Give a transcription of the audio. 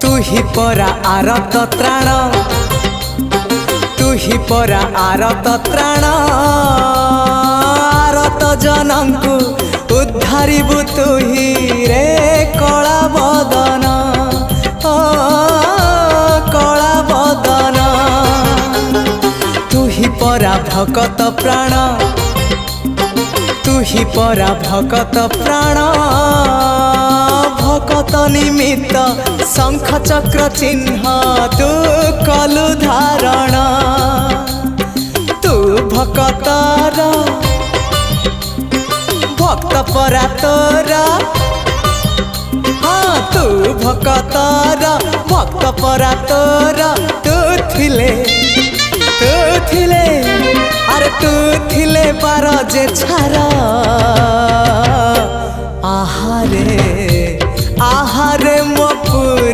तू ही परा आरत त्राण तू ही परा आरत त्राण आरत जनंकु उद्धारिबु तू ही रे कला बदन ओ कला बदन तू ही परा भगत प्राण तू ही परा भगत प्राण भगत निमित्त शंख चक्र चिन्ह तू कलु धारण तू भगतर भक्त परा तोर हाँ तू भगतर भक्त परा तोर तू थिले अरे तू थिले पार जे छारा आहारे आहारे मो पुरी।